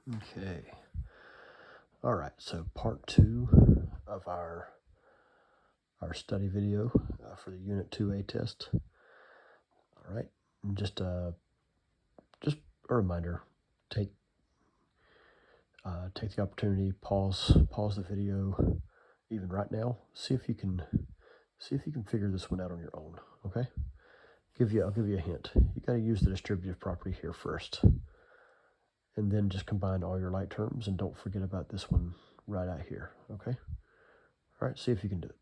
Okay. All right, so part 2 of our study video for the Unit 2A test. All right, and just a reminder, take the opportunity, pause the video even right now. See if you can figure this one out on your own. Okay. I'll give you a hint. You got to use the distributive property here first, and then just combine all your like terms, and don't forget about this one right out here. Okay. All right. See if you can do it.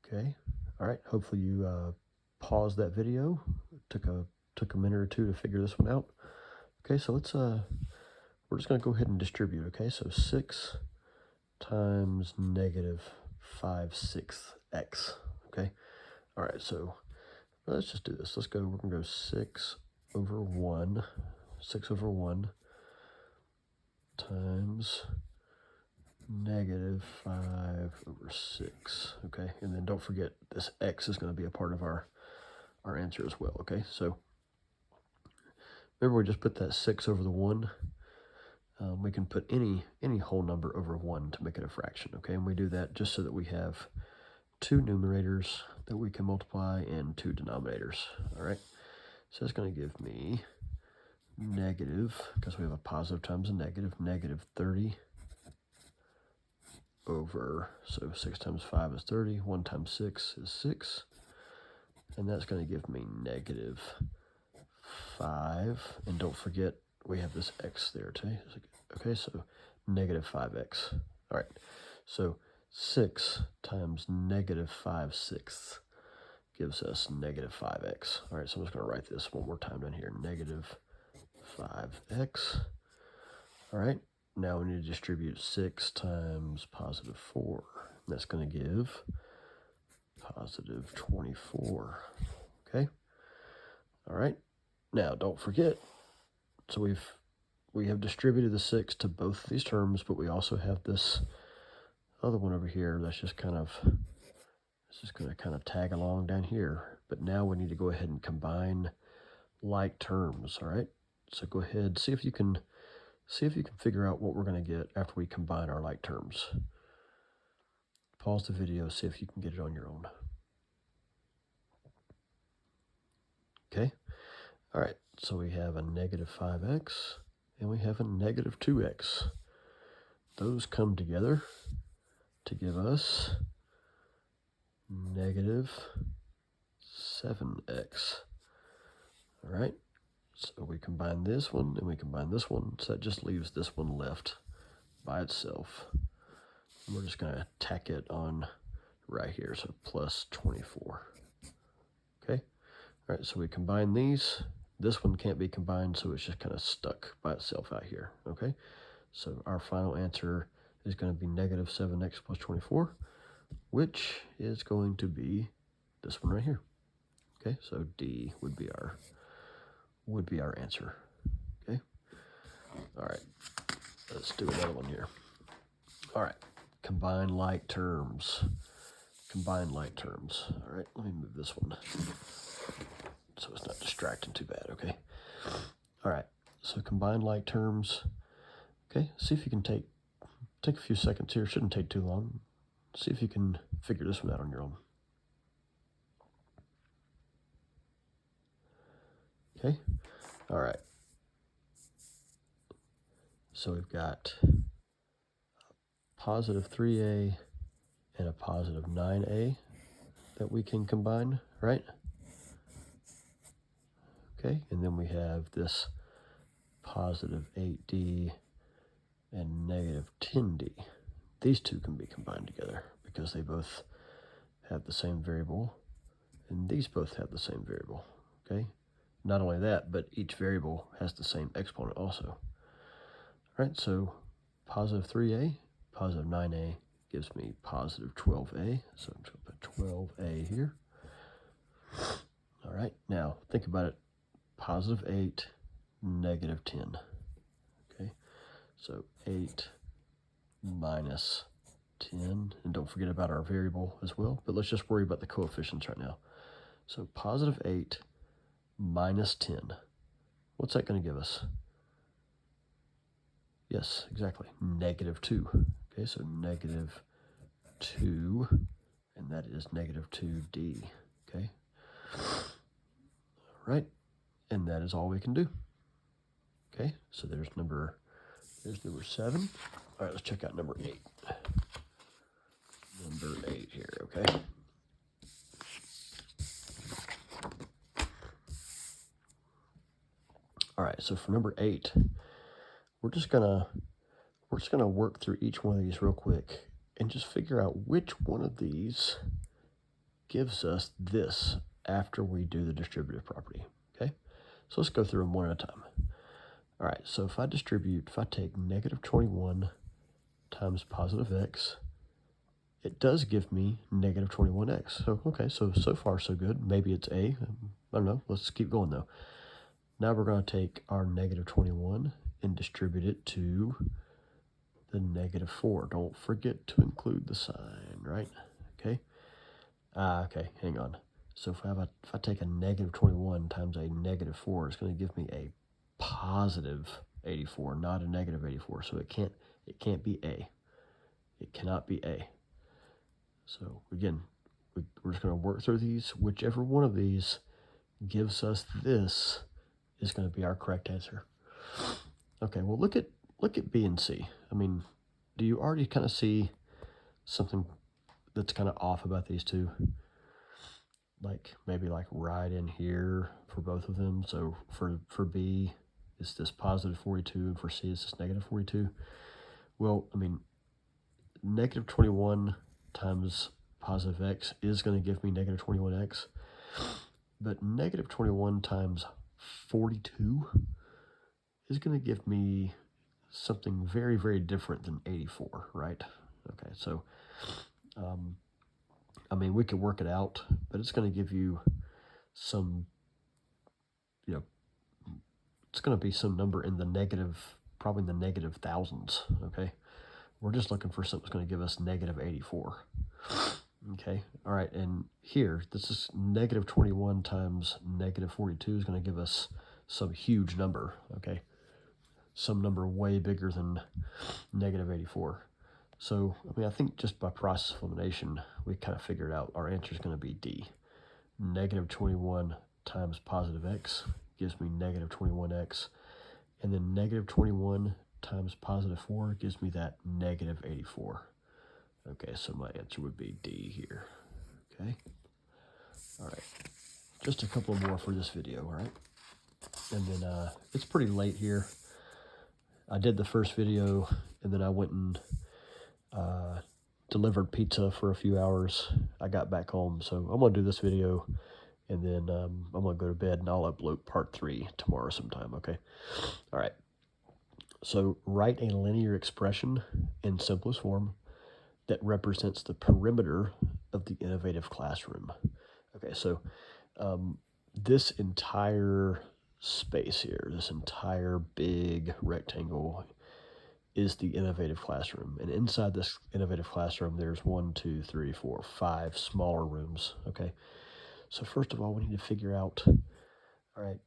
Okay. All right. Hopefully you paused that video. Took a minute or two to figure this one out. Okay. So let's we're just going to go ahead and distribute. Okay. So 6 times negative 5/6 x. Okay. All right. So let's just do this. We're going to go 6 over 1 times negative 5/6. Okay. And then don't forget this x is going to be a part of our answer as well. Okay. So remember, we just put that 6 over the 1. We can put any whole number over 1 to make it a fraction. Okay. And we do that just so that we have 2 numerators that we can multiply and 2 denominators. All right. So it's going to give me negative, because we have a positive times a negative, negative 30 over, so 6 times 5 is 30, 1 times 6 is 6, and that's going to give me negative 5, and don't forget we have this x there too. Okay, so negative 5x. All right, so 6 times negative 5/6 gives us negative 5x. All right, so I'm just going to write this one more time down here, negative 5x. All right, now we need to distribute 6 times positive 4. That's going to give positive 24. Okay. All right. Now don't forget. So we have distributed the 6 to both of these terms, but we also have this other one over here that's just going to kind of tag along down here. But now we need to go ahead and combine like terms. All right. So go ahead, see if you can figure out what we're going to get after we combine our like terms. Pause the video, see if you can get it on your own. Okay. All right. So we have a negative 5x and we have a negative 2x. Those come together to give us negative 7x. All right. So we combine this one and we combine this one. So that just leaves this one left by itself. And we're just going to tack it on right here. So plus 24. Okay. All right. So we combine these. This one can't be combined, so it's just kind of stuck by itself out here. Okay. So our final answer is going to be negative 7x plus 24, which is going to be this one right here. Okay, so D would be our answer. Okay. All right. Let's do another one here. All right. Combine like terms. Combine like terms. All right. Let me move this one so it's not distracting too bad. Okay. All right. So combine like terms. Okay. See if you can take a few seconds here. Shouldn't take too long. See if you can figure this one out on your own. Okay. All right. So we've got positive 3a and a positive 9a that we can combine, right? Okay, and then we have this positive 8d and negative 10d. These two can be combined together because they both have the same variable, and these both have the same variable, okay? Not only that, but each variable has the same exponent also. All right, so positive 3a, positive 9a gives me positive 12a, so I'm just going to put 12a here. All right, now think about it. Positive 8, negative 10. Okay, so 8 minus 10, and don't forget about our variable as well, but let's just worry about the coefficients right now. So positive 8 minus 10. what's that going to give us? Yes, exactly, -2. Okay, so -2, and that is -2d. Okay, all right, and that is all we can do. Okay, so there's number 7. All right, let's check out number 8. Number 8 here, okay. All right, so for number 8, we're just gonna work through each one of these real quick and just figure out which one of these gives us this after we do the distributive property. Okay, so let's go through them one at a time. All right, so if I take -21 times positive x, it does give me -21x. So, okay, so far so good. Maybe it's A. I don't know. Let's keep going though. Now we're going to take our -21 and distribute it to the -4. Don't forget to include the sign, right? Okay. Okay, hang on. So if I take a -21 times a -4, it's going to give me a positive 84, not a -84. So it can't be A. It cannot be A. So again, we're just going to work through these. Whichever one of these gives us this is going to be our correct answer. Okay, well look at B and C. I mean, do you already kind of see something that's kind of off about these two? Like maybe like right in here for both of them. So for B, it's this +42, and for C, it's this -42. Well, I mean, -21 times positive x is going to give me -21x, but -21 times 42 is going to give me something very, very different than 84, right? Okay, so I mean, we could work it out, but it's going to give you some, it's going to be some number in the negative, probably in the negative thousands, okay? We're just looking for something that's going to give us -84. Okay, all right, and here, this is -21 times -42 is going to give us some huge number, okay? Some number way bigger than -84. So, I mean, I think just by process of elimination, we kind of figured out our answer is going to be D. -21 times positive x gives me -21x, and then -21 times +4 gives me that -84. Okay, so my answer would be D here. Okay, all right, just a couple more for this video, all right? And then it's pretty late here. I did the first video, and then I went and delivered pizza for a few hours. I got back home, so I'm going to do this video, and then I'm going to go to bed, and I'll upload part 3 tomorrow sometime, okay? All right. So write a linear expression in simplest form that represents the perimeter of the innovative classroom. Okay, so this entire space here, this entire big rectangle is the innovative classroom. And inside this innovative classroom, there's 1, 2, 3, 4, 5 smaller rooms, okay? So first of all, we need to figure out, all right,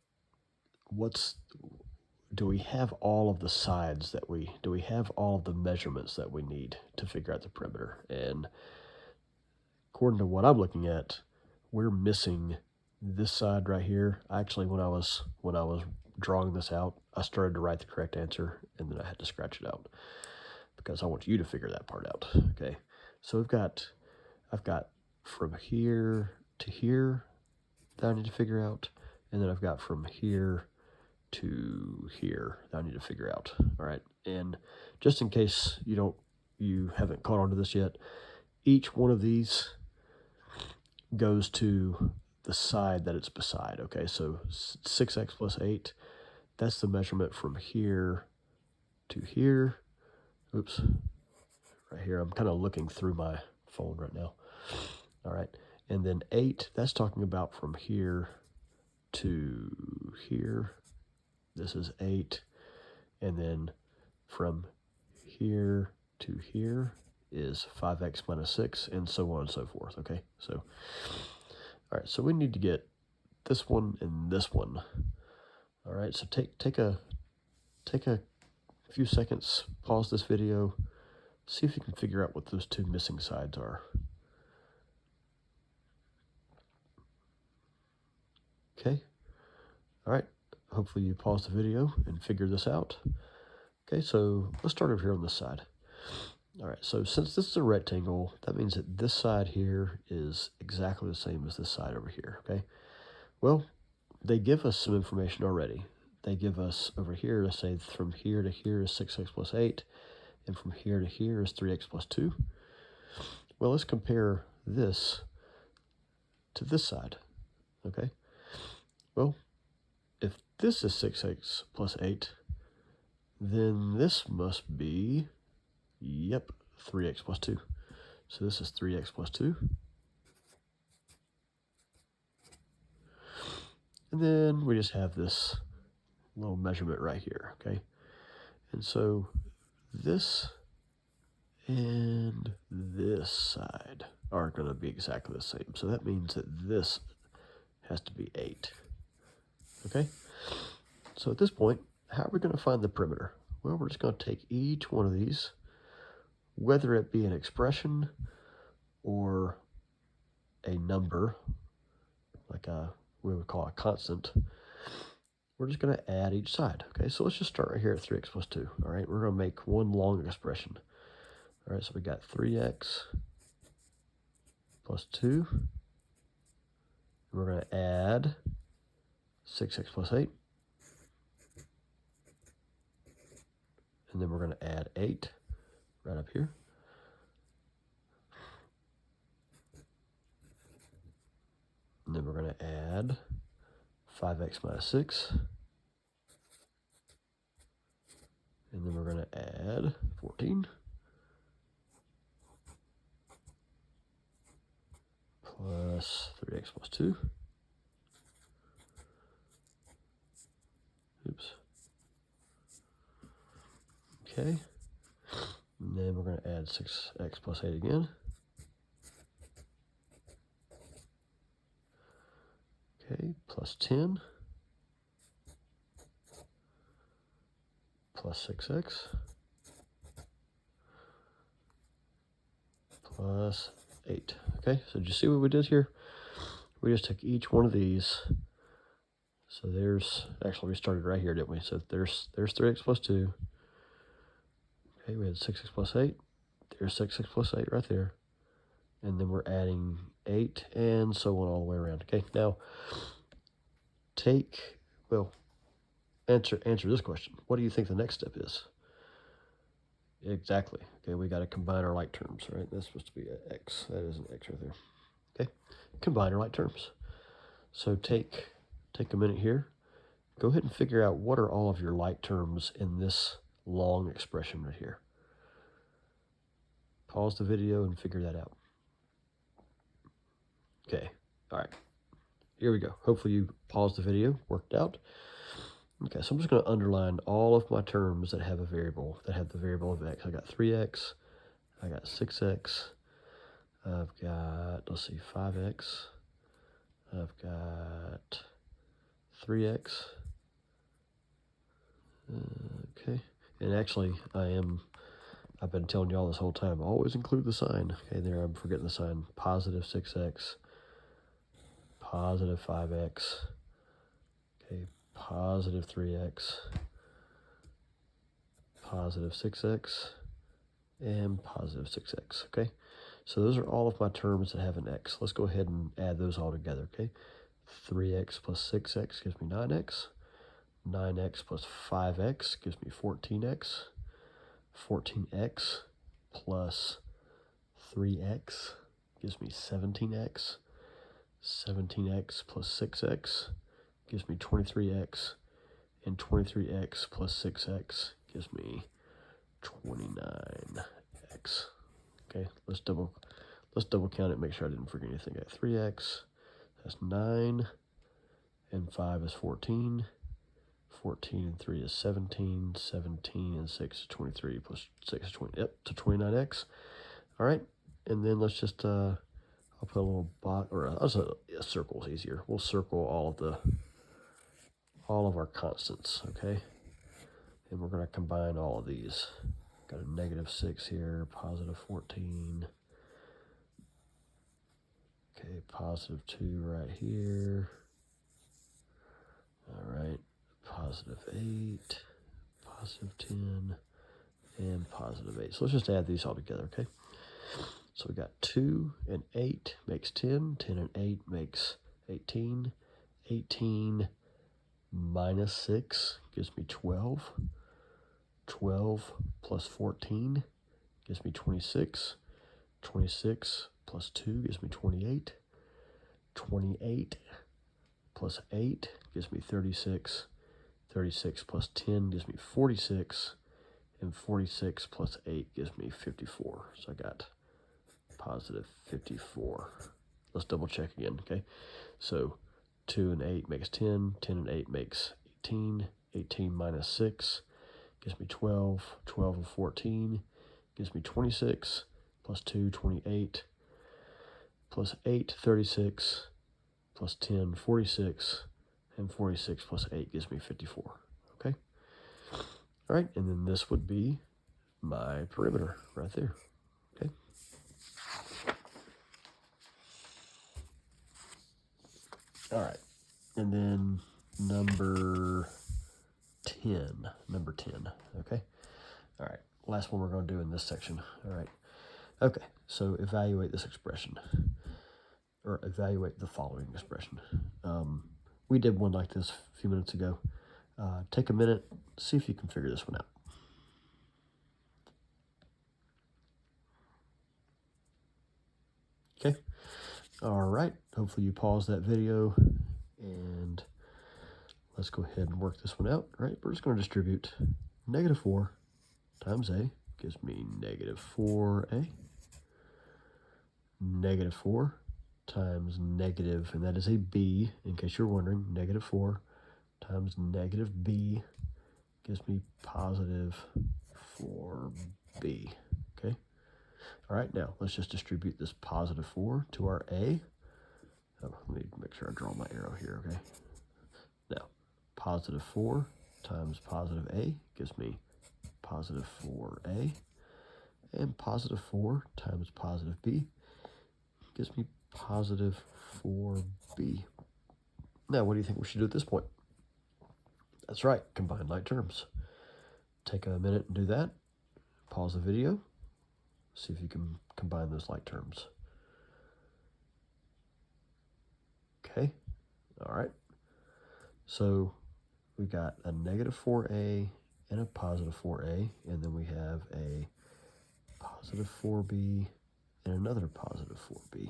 do we have all of the sides do we have all of the measurements that we need to figure out the perimeter? And according to what I'm looking at, we're missing this side right here. Actually, when I was drawing this out, I started to write the correct answer, and then I had to scratch it out because I want you to figure that part out, okay? So I've got from here to here that I need to figure out, and then I've got from here to here that I need to figure out, all right? And just in case you haven't caught on to this yet, each one of these goes to the side that it's beside, okay? So 6x plus 8, that's the measurement from here to here. Oops, right here. I'm kind of looking through my phone right now. All right, and then 8, that's talking about from here to here. This is 8, and then from here to here is 5x minus 6, and so on and so forth, okay? So, all right, so we need to get this one and this one All right, so take a few seconds, pause this video, see if you can figure out what those two missing sides are. Okay, all right, hopefully you pause the video and figure this out. Okay, so let's start over here on this side. All right, so since this is a rectangle, that means that this side here is exactly the same as this side over here, okay? Well, they give us some information already. They give us over here to say from here to here is 6x plus 8, and from here to here is 3x plus 2. Well, let's compare this to this side, okay? Well, if this is 6x plus 8, then this must be, yep, 3x plus 2. So this is 3x plus 2. And then we just have this little measurement right here, okay? And so this and this side are going to be exactly the same. So that means that this has to be 8, okay? So at this point, how are we going to find the perimeter? Well, we're just going to take each one of these, whether it be an expression or a number, like we would call a constant, we're just going to add each side. Okay, so let's just start right here at 3x plus 2. All right, we're going to make one long expression. All right, so we got 3x plus 2. We're going to add 6x plus 8. And then we're going to add 8 right up here. And then we're going to add 5x minus 6. And then we're going to add 14. Plus 3x plus 2. Oops. Okay. And then we're going to add 6x plus 8 again. Okay, plus 10. Plus 6x. Plus 8. Okay, so did you see what we did here? We just took each one of these. So there's, actually we started right here, didn't we? So there's 3x plus 2. Okay, we had 6x plus 8. There's 6x plus 8 right there. And then we're adding 8 and so on all the way around. Okay, now answer this question. What do you think the next step is? Exactly. Okay, we got to combine our like terms, right? That's supposed to be an x. That is an x right there. Okay, combine our like terms. So take a minute here. Go ahead and figure out what are all of your like terms in this long expression right here. Pause the video and figure that out. Okay, all right. Here we go. Hopefully you paused the video, worked out. Okay, so I'm just going to underline all of my terms that have a variable, that have the variable of x. I got 3x, I got 6x, I've got, let's see, 5x, I've got 3x, okay, and actually I've been telling y'all this whole time, always include the sign. Okay, there I'm forgetting the sign, positive 6x, positive 5x, okay, positive 3x, positive 6x, and positive 6x, okay? So those are all of my terms that have an x. Let's go ahead and add those all together, okay? 3x plus 6x gives me 9x. 9x plus 5x gives me 14x. 14x plus 3x gives me 17x. 17x plus 6x gives me 23x. And 23x plus 6x gives me 29x. Okay, let's double count it, make sure I didn't forget anything. I got 3x, that's 9, and 5 is 14. 14 and 3 is 17. 17 and 6 is 23, plus 6 is 20. Yep, to 29x. All right, and then let's just, I'll put a little box, or a circle is easier. We'll circle all of the all of our constants, okay? And we're going to combine all of these. Got a negative 6 here, positive 14. Okay, positive 2 right here. All right, positive 8, positive 10, and positive 8. So let's just add these all together, okay? So we got 2 and 8 makes 10. 10 and 8 makes 18. 18 minus 6 gives me 12. 12 plus 14 gives me 26. 26 plus 2 gives me 28. 28 plus 8 gives me 36. 36 plus 10 gives me 46. And 46 plus 8 gives me 54. So I got positive 54. Let's double check again, okay? So 2 and 8 makes 10. 10 and 8 makes 18. 18 minus 6 gives me 12. 12 and 14 gives me 26. Plus 2, 28. Plus 8, 36. Plus 10, 46. And 46 plus 8 gives me 54. Okay? All right, and then this would be my perimeter right there. Okay? All right, and then number 10. Number 10, okay? All right, last one we're going to do in this section. All right. Okay, so evaluate this expression, or evaluate the following expression. We did one like this a few minutes ago. Take a minute, see if you can figure this one out. Okay, all right, hopefully you pause that video, and let's go ahead and work this one out. All right, we're just going to distribute negative 4 times a gives me negative 4a. Negative 4 times negative, and that is a b, in case you're wondering, negative 4 times negative b gives me positive 4b, okay? All right, now let's just distribute this positive 4 to our a. Oh, let me make sure I draw my arrow here, okay? Now, positive 4 times positive a gives me positive 4a, and positive 4 times positive b gives me positive 4b. Now, what do you think we should do at this point? That's right, combine like terms. Take a minute and do that. Pause the video. See if you can combine those like terms. Okay, all right. So we got a negative 4a and a positive 4a, and then we have a positive 4b and another positive 4b.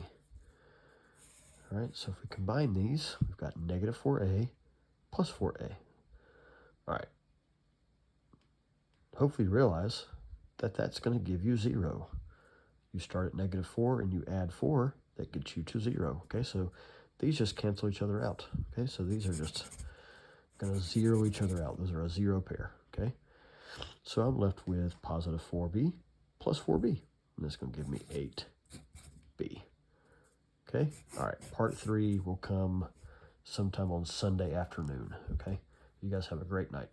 All right, so if we combine these, we've got negative 4a plus 4a. All right. Hopefully you realize that that's going to give you 0. You start at negative 4 and you add 4, that gets you to 0. Okay, so these just cancel each other out. Okay, so these are just going to 0 each other out. Those are a 0 pair. Okay, so I'm left with positive 4b plus 4b, and that's going to give me 8b. Okay, all right, part 3 will come sometime on Sunday afternoon. Okay, you guys have a great night.